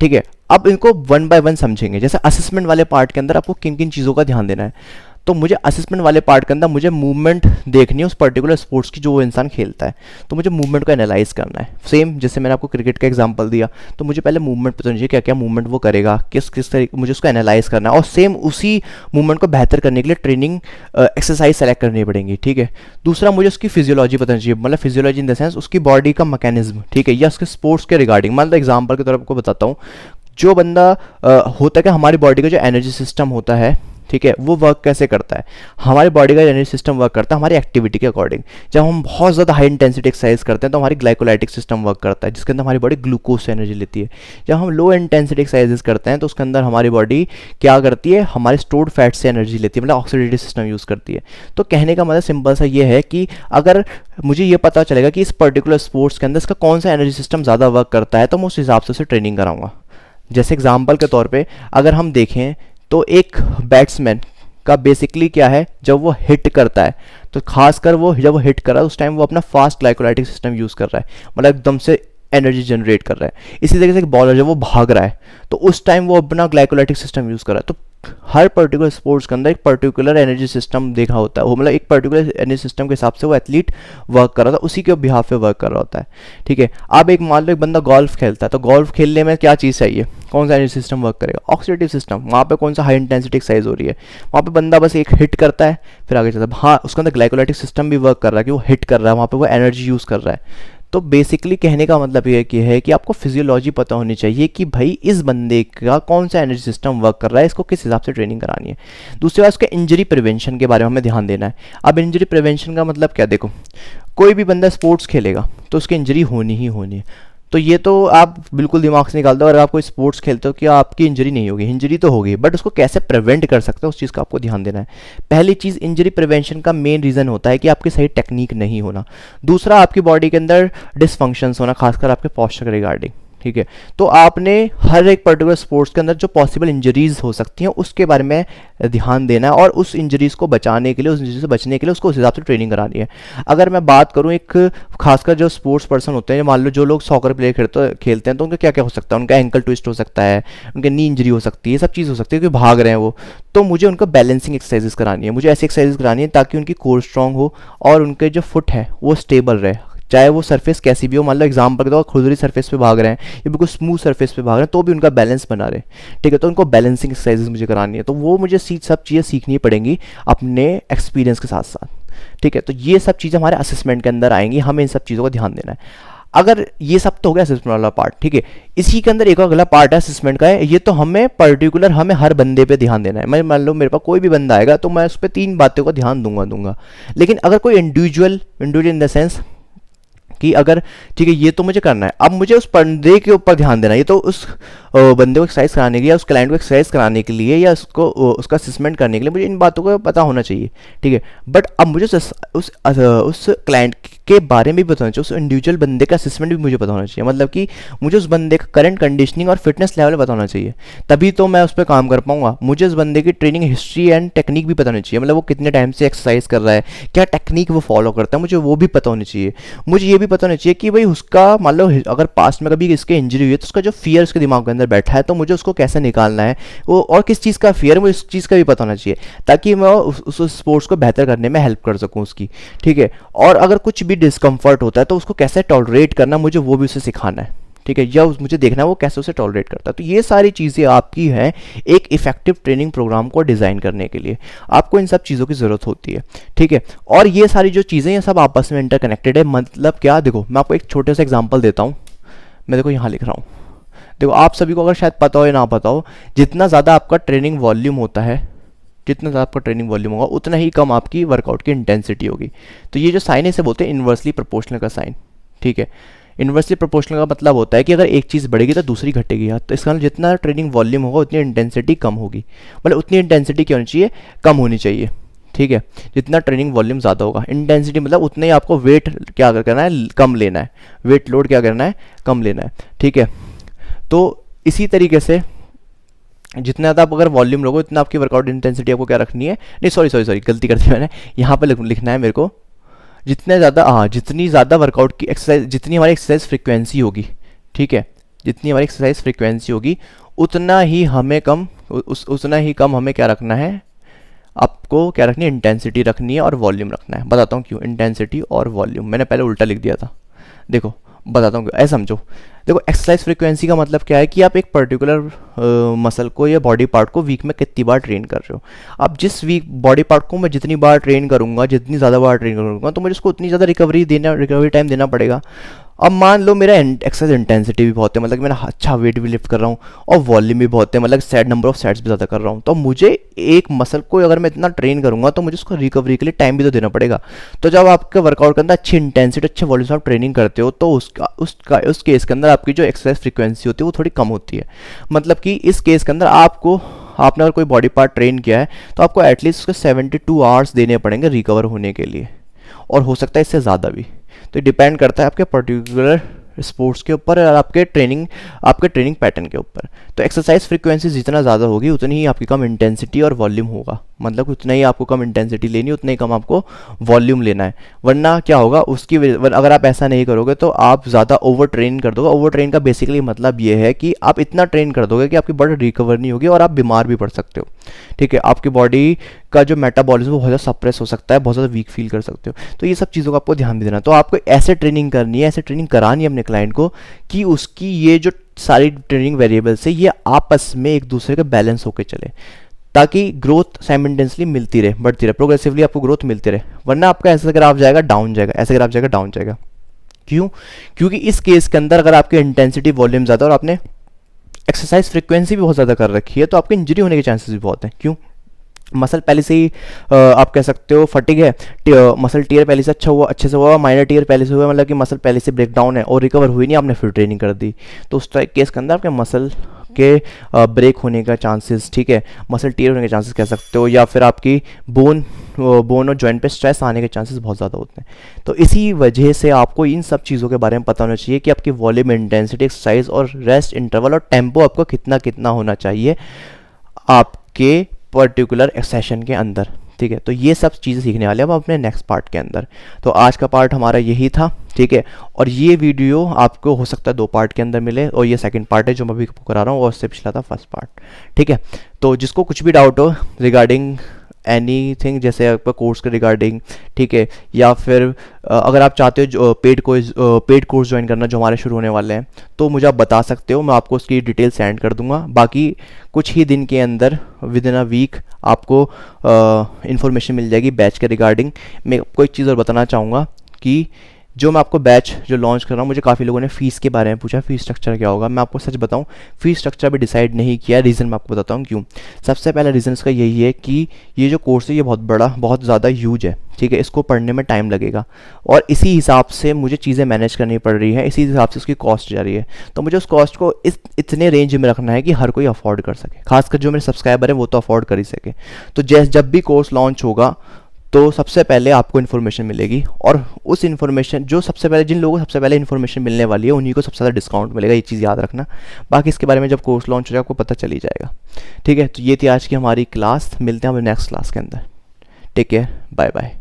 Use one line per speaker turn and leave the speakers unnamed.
ठीक है, अब इनको वन बाय वन समझेंगे। जैसे असेसमेंट वाले पार्ट के अंदर आपको किन किन चीज़ों का ध्यान देना है, तो मुझे असेसमेंट वाले पार्ट के अंदर मुझे मूवमेंट देखनी है उस पर्टिकुलर स्पोर्ट्स की जो वो इंसान खेलता है, तो मुझे मूवमेंट को एनालाइज करना है। सेम जैसे मैंने आपको क्रिकेट का एग्जांपल दिया, तो मुझे पहले मूवमेंट पता चाहिए क्या क्या मूवमेंट वो करेगा, किस किस तरीके, मुझे उसको एनालाइज करना है, और सेम उसी मूवमेंट को बेहतर करने के लिए ट्रेनिंग एक्सरसाइज सेलेक्ट करनी पड़ेंगी। ठीक है, दूसरा मुझे उसकी फिजियोलॉजी पता चाहिए, मतलब फिजियोलॉजी इन द सेंस उसकी बॉडी का मैकेनिज्म, ठीक है, या उसके स्पोर्ट्स के रिगार्डिंग। मतलब एग्जाम्पल के तौर पर आपको बताता हूँ, जो बंदा होता है कि हमारी बॉडी का जो एनर्जी सिस्टम होता है, ठीक है, वो वर्क कैसे करता है, हमारी बॉडी का एनर्जी सिस्टम वर्क करता है हमारी एक्टिविटी के अकॉर्डिंग। जब हम बहुत ज़्यादा हाई इंटेंसिटी एक्सरसाइज करते हैं तो हमारी ग्लाइकोलाइटिक सिस्टम वर्क करता है, जिसके अंदर हमारी बॉडी ग्लूकोज से एनर्जी लेती है। जब हम लो इंटेंसिटी एक्सरसाइजेस करते हैं तो उसके अंदर हमारी बॉडी क्या करती है, हमारे स्टोर्ड फैट से एनर्जी लेती है, मतलब ऑक्सीडेटिव सिस्टम यूज़ करती है। तो कहने का मतलब सिंपल सा ये है कि अगर मुझे ये पता चलेगा कि इस पर्टिकुलर स्पोर्ट्स के अंदर इसका कौन सा एनर्जी सिस्टम ज़्यादा वर्क करता है, तो मैं उस हिसाब से उसे ट्रेनिंग कराऊंगा। जैसे एग्जाम्पल के तौर पे अगर हम देखें तो एक बैट्समैन का बेसिकली क्या है, जब वो हिट करता है तो खासकर वो जब वो हिट कर रहा है उस टाइम वो अपना फास्ट ग्लाइकोलाइटिक सिस्टम यूज़ कर रहा है, मतलब एकदम से एनर्जी जनरेट कर रहा है। इसी तरीके से एक बॉलर जब वो भाग रहा है तो उस टाइम वो अपना ग्लाइकोलाइटिक सिस्टम यूज़ कर रहा है। तो हर पर्टिकुलर स्पोर्ट्स के अंदर एक पर्टिकुलर एनर्जी सिस्टम देखा होता है, वो मतलब एक पर्टिकुलर एनर्जी सिस्टम के हिसाब से वो एथलीट वर्क कर रहा था, उसी के बिहाफ पे वर्क कर रहा होता है। ठीक है, अब एक मान लो एक बंदा गोल्फ खेलता है, तो गोल्फ खेलने में क्या चीज़ चाहिए, कौन सा एनर्जी सिस्टम वर्क करेगा, ऑक्सीडेटिव सिस्टम। वहाँ पे कौन सा हाई इंटेंसिटी एक्सरसाइज हो रही है, वहाँ पे बंदा बस एक हिट करता है फिर आगे चलता है। हाँ, उसके अंदर ग्लाइकोलाइटिक सिस्टम भी वर्क कर रहा है कि वो हिट कर रहा है, वहाँ पे वो एनर्जी यूज़ कर रहा है। तो बेसिकली कहने का मतलब ये है कि आपको फिजियोलॉजी पता होनी चाहिए कि भाई इस बंदे का कौन सा एनर्जी सिस्टम वर्क कर रहा है, इसको किस हिसाब से ट्रेनिंग करानी है। दूसरी बात, उसके इंजरी प्रिवेंशन के बारे में हमें ध्यान देना है। अब इंजरी प्रिवेंशन का मतलब क्या, देखो कोई भी बंदा स्पोर्ट्स खेलेगा तो उसकी इंजरी होनी ही होनी है, तो ये तो आप बिल्कुल दिमाग से निकाल दो। अगर आप कोई स्पोर्ट्स खेलते हो कि आपकी इंजरी नहीं होगी, इंजरी तो होगी, बट उसको कैसे प्रिवेंट कर सकते हो उस चीज़ का आपको ध्यान देना है। पहली चीज़, इंजरी प्रिवेंशन का मेन रीज़न होता है कि आपकी सही टेक्निक नहीं होना। दूसरा, आपकी बॉडी के अंदर डिसफंक्शंस होना, खासकर आपके पोस्चर रिगार्डिंग। ठीक है, तो आपने हर एक पर्टिकुलर स्पोर्ट्स के अंदर जो पॉसिबल इंजरीज हो सकती हैं उसके बारे में ध्यान देना है, और उस इंजरीज को बचाने के लिए, उस इंजरी से बचने के लिए उसको उस हिसाब से ट्रेनिंग करानी है। अगर मैं बात करूं, एक खासकर जो स्पोर्ट्स पर्सन होते हैं, मान लो जो लोग सॉकर प्लेयर खेलते हैं, तो उनका क्या क्या हो सकता है, उनका एंकल ट्विस्ट हो सकता है, उनके नी इंजरी हो सकती है, सब चीज़ हो सकती है क्योंकि भाग रहे हैं वो। तो मुझे उनको बैलेंसिंग एक्सरसाइजेस करानी है, मुझे ऐसी एक्सरसाइजेस करानी है ताकि उनकी कोर स्ट्रांग हो और उनके जो फुट है वो स्टेबल रहे, चाहे वो सरफेस कैसी भी हो। मान लो एग्जाम्पल के तौर पर खुरदुरी सरफेस पे भाग रहे हैं या बिल्कुल स्मूथ सरफेस पे भाग रहे हैं तो भी उनका बैलेंस बना रहे। ठीक है, तो उनको बैलेंसिंग एक्सरसाइजेस मुझे करानी है, तो वो मुझे सब चीज़ें सीखनी पड़ेंगी अपने एक्सपीरियंस के साथ साथ। ठीक है, तो ये सब चीज़ें हमारे असेसमेंट के अंदर आएंगी, हमें इन सब चीज़ों का ध्यान देना है। अगर ये सब तो हो गया असेसमेंट वाला पार्ट, ठीक है, इसी के अंदर एक और अगला पार्ट है असेसमेंट का है। ये तो हमें पर्टिकुलर हमें हर बंदे पे ध्यान देना है। मैं मान लो मेरे पास कोई भी बंदा आएगा तो मैं उस पर 3 बातों का ध्यान दूंगा। लेकिन अगर कोई इंडिविजुअल इन द सेंस कि अगर ठीक है ये तो मुझे करना है, अब मुझे उस बंदे के ऊपर ध्यान देना है, ये तो उस बंदे को एक्सरसाइज कराने के लिए या उस क्लाइंट को एक्सरसाइज कराने के लिए या उसको उसका असेसमेंट करने के लिए मुझे इन बातों का पता होना चाहिए। ठीक है, बट अब मुझे उस क्लाइंट के बारे में भी पता होना चाहिए, उस इंडिविजुअल बंदे का असेसमेंट भी मुझे पता होना चाहिए। मतलब कि मुझे उस बंदे का करंट कंडीशनिंग और फिटनेस लेवल पता होना चाहिए, तभी तो मैं उस पर काम कर पाऊंगा। मुझे उस बंदे की ट्रेनिंग हिस्ट्री एंड टेक्निक भी पता होनी चाहिए, मतलब वो कितने टाइम से एक्सरसाइज कर रहा है, क्या टेक्निक वो फॉलो करता है, मुझे वो भी पता होनी चाहिए। मुझे ये भी पता होना चाहिए कि भाई उसका मान लो अगर पास्ट में कभी इसके इंजरी हुई है तो उसका जो फियर उसके दिमाग के अंदर बैठा है तो मुझे उसको कैसे निकालना है, वो और किस चीज़ का फियर, मुझे इस चीज़ का भी पता होना चाहिए ताकि मैं उस स्पोर्ट्स को बेहतर करने में हेल्प कर सकूं उसकी। ठीक है, और अगर कुछ भी डिस्कम्फर्ट होता है तो उसको कैसे टॉलरेट करना, मुझे वो भी उसे सिखाना है। ठीक है, या मुझे देखना है वो कैसे उसे टॉलरेट करता है। तो ये सारी चीज़ें आपकी हैं एक इफेक्टिव ट्रेनिंग प्रोग्राम को डिज़ाइन करने के लिए, आपको इन सब चीज़ों की ज़रूरत होती है। ठीक है, और ये सारी जो चीज़ें ये सब आपस में इंटरकनेक्टेड है। मतलब क्या, देखो मैं आपको एक छोटे सा एग्जांपल देता हूँ। मैं देखो यहाँ लिख रहा हूँ, देखो आप सभी को अगर शायद पता हो या ना पता हो, जितना ज़्यादा आपका ट्रेनिंग वॉल्यूम होता है, जितना ज़्यादा आपका ट्रेनिंग वॉल्यूम होगा उतना ही कम आपकी वर्कआउट की इंटेंसिटी होगी। तो ये जो साइन है इसे बोलते हैं इन्वर्सली प्रोपोर्शनल का साइन। ठीक है, इन्वर्सली प्रोपोर्शनल का मतलब होता है कि अगर एक चीज़ बढ़ेगी तो दूसरी घटेगी। तो इसका मतलब जितना ट्रेनिंग वॉल्यूम होगा उतनी इंटेंसिटी कम होगी, मतलब उतनी इंटेंसिटी क्या होनी चाहिए, कम होनी चाहिए। ठीक है, जितना ट्रेनिंग वॉल्यूम ज़्यादा होगा, इंटेंसिटी मतलब उतना ही आपको वेट क्या करना है, कम लेना है, वेट लोड क्या करना है, कम लेना है। ठीक है, तो इसी तरीके से जितना ज़्यादा आप अगर वॉल्यूम लोगे उतना आपकी वर्कआउट इंटेंसिटी आपको क्या रखनी है, नहीं सॉरी गलती कर दी मैंने, यहाँ पर लिखना है मेरे को जितने ज़्यादा जितनी ज़्यादा वर्कआउट की एक्सरसाइज, जितनी हमारी एक्सरसाइज फ्रिक्वेंसी होगी, ठीक है, जितनी हमारी एक्सरसाइज फ्रीक्वेंसी होगी उतना ही हमें कम उतना ही कम हमें क्या रखना है, आपको क्या रखनी है, इंटेंसिटी रखनी है और वॉल्यूम रखना है। बताता हूँ क्यों, इंटेंसिटी और वॉल्यूम मैंने पहले उल्टा लिख दिया था, देखो बताता हूँ क्यों, ऐसा समझो। देखो एक्सरसाइज फ्रीक्वेंसी का मतलब क्या है कि आप एक पर्टिकुलर मसल को या बॉडी पार्ट को वीक में कितनी बार ट्रेन कर रहे हो। अब जिस वीक बॉडी पार्ट को मैं जितनी बार ट्रेन करूँगा, जितनी ज़्यादा बार ट्रेन करूँगा, तो मुझे उसको उतनी ज़्यादा रिकवरी टाइम देना पड़ेगा। अब मान लो मेरा एक्सरसाइज इंटेंसिटी भी बहुत है, मतलब कि मैं अच्छा वेट भी लिफ्ट कर रहा हूँ और वॉल्यूम भी बहुत है, मतलब सेट नंबर ऑफ सेट्स भी ज़्यादा कर रहा हूँ, तो मुझे एक मसल को अगर मैं इतना ट्रेन करूँगा तो मुझे उसको रिकवरी के लिए टाइम भी तो देना पड़ेगा। तो जब आपके वर्कआउट के अंदर अच्छी इंटेंसिटी, अच्छे वॉल्यूम से आप ट्रेनिंग करते हो, तो उस केस के अंदर आपकी जो एक्सरसाइज फ्रीक्वेंसी होती है वो थोड़ी कम होती है। मतलब कि इस केस के अंदर आपने अगर कोई बॉडी पार्ट ट्रेन किया है तो आपको एटलीस्ट उसके 72 आवर्स देने पड़ेंगे रिकवर होने के लिए, और हो सकता है इससे ज़्यादा भी। तो डिपेंड करता है आपके पर्टिकुलर स्पोर्ट्स के ऊपर और आपके ट्रेनिंग पैटर्न के ऊपर। तो एक्सरसाइज फ्रीक्वेंसी जितना ज़्यादा होगी उतनी ही आपकी कम इंटेंसिटी और वॉल्यूम होगा, मतलब उतना ही आपको कम इंटेंसिटी लेनी है, उतना ही कम आपको वॉल्यूम लेना है। वरना क्या होगा, अगर आप ऐसा नहीं करोगे तो आप ज़्यादा ओवर ट्रेन कर दोगे। ओवर ट्रेन का बेसिकली मतलब ये है कि आप इतना ट्रेन कर दोगे कि आपकी बॉडी रिकवर नहीं होगी और आप बीमार भी पड़ सकते हो। ठीक है, आपकी बॉडी का जो मेटाबॉलिज्म बहुत ज़्यादा सप्रेस हो सकता है, बहुत ज़्यादा वीक फील कर सकते हो। तो ये सब चीज़ों का आपको ध्यान भी देना। तो आपको ऐसे ट्रेनिंग करनी है, ऐसे ट्रेनिंग करानी है अपने क्लाइंट को कि उसकी ये जो सारी ट्रेनिंग वेरिएबल्स है ये आपस में एक दूसरे के बैलेंस होकर चले, ताकि ग्रोथ साइमल्टेनियसली मिलती रहे, बढ़ती रहे, प्रोग्रेसिवली आपको ग्रोथ मिलती रहे। वरना आपका ऐसा ग्राफ जाएगा डाउन जाएगा, ऐसे ग्राफ जाएगा डाउन जाएगा। क्यों? क्योंकि इस केस के अंदर अगर आपकी इंटेंसिटी वॉल्यूम ज़्यादा और आपने एक्सरसाइज फ्रीक्वेंसी भी बहुत ज़्यादा कर रखी है तो आपको इंजरी होने के चांसेस भी बहुत हैं। क्यों? मसल पहले से ही आप कह सकते हो फटिग है, मसल टीयर पहले से अच्छे से हुआ, माइनर टीयर पहले से हुआ, मतलब कि मसल पहले से ब्रेक डाउन है और रिकवर हुई नहीं, आपने फिर ट्रेनिंग कर दी, तो उस केस के अंदर आपके मसल के ब्रेक होने का चांसेस, ठीक है, मसल टीयर होने के चांसेस कह सकते हो, या फिर आपकी बोन और जॉइंट पे स्ट्रेस आने के चांसेस बहुत ज़्यादा होते हैं। तो इसी वजह से आपको इन सब चीज़ों के बारे में पता होना चाहिए कि आपकी वॉल्यूम, इंटेंसिटी, एक्सरसाइज और रेस्ट इंटरवल और टेम्पो आपको कितना कितना होना चाहिए आपके पर्टिकुलर सेशन के अंदर। ठीक है, तो ये सब चीज़ें सीखने वाले हैं अब अपने नेक्स्ट पार्ट के अंदर। तो आज का पार्ट हमारा यही था, ठीक है, और ये वीडियो आपको हो सकता है 2 पार्ट के अंदर मिले, और ये सेकंड पार्ट है जो मैं अभी करा रहा हूँ, और उससे पिछला था फर्स्ट पार्ट। ठीक है, तो जिसको कुछ भी डाउट हो रिगार्डिंग एनीथिंग, जैसे आपका कोर्स के रिगार्डिंग, ठीक है, या फिर अगर आप चाहते हो जो पेड कोर्स ज्वाइन करना जो हमारे शुरू होने वाले हैं, तो मुझे आप बता सकते हो, मैं आपको उसकी डिटेल सेंड कर दूंगा। बाकी कुछ ही दिन के अंदर विद इन अ वीक आपको इन्फॉर्मेशन मिल जाएगी बैच के रिगार्डिंग। मैं आपको एक चीज़ और बताना चाहूँगा कि जो मैं आपको बैच जो लॉन्च कर रहा हूँ, मुझे काफ़ी लोगों ने फ़ीस के बारे में पूछा, फ़ीस स्ट्रक्चर क्या होगा। मैं आपको सच बताऊँ, फ़ीस स्ट्रक्चर भी डिसाइड नहीं किया। रीज़न मैं आपको बताता हूँ क्यों। सबसे पहला रीज़न इसका यही है कि ये जो कोर्स है ये बहुत बड़ा, बहुत ज़्यादा ह्यूज है, ठीक है, इसको पढ़ने में टाइम लगेगा, और इसी हिसाब से मुझे चीज़ें मैनेज करनी पड़ रही है, इसी हिसाब से उसकी कॉस्ट जा रही है। तो मुझे उस कॉस्ट को इतने रेंज में रखना है कि हर कोई अफोर्ड कर सके, खासकर जो मेरे सब्सक्राइबर हैं वो तो अफोर्ड कर ही सके। तो जब भी कोर्स लॉन्च होगा तो सबसे पहले आपको इन्फॉर्मेशन मिलेगी, और उस इन्फॉर्मेशन जो सबसे पहले जिन लोगों को सबसे पहले इन्फॉर्मेशन मिलने वाली है उन्हीं को सबसे ज़्यादा डिस्काउंट मिलेगा, ये चीज़ याद रखना। बाकी इसके बारे में जब कोर्स लॉन्च हो जाएगा आपको पता चल ही जाएगा। ठीक है, तो ये थी आज की हमारी क्लास, मिलते हैं हमारे नेक्स्ट क्लास के अंदर। Take care, bye bye.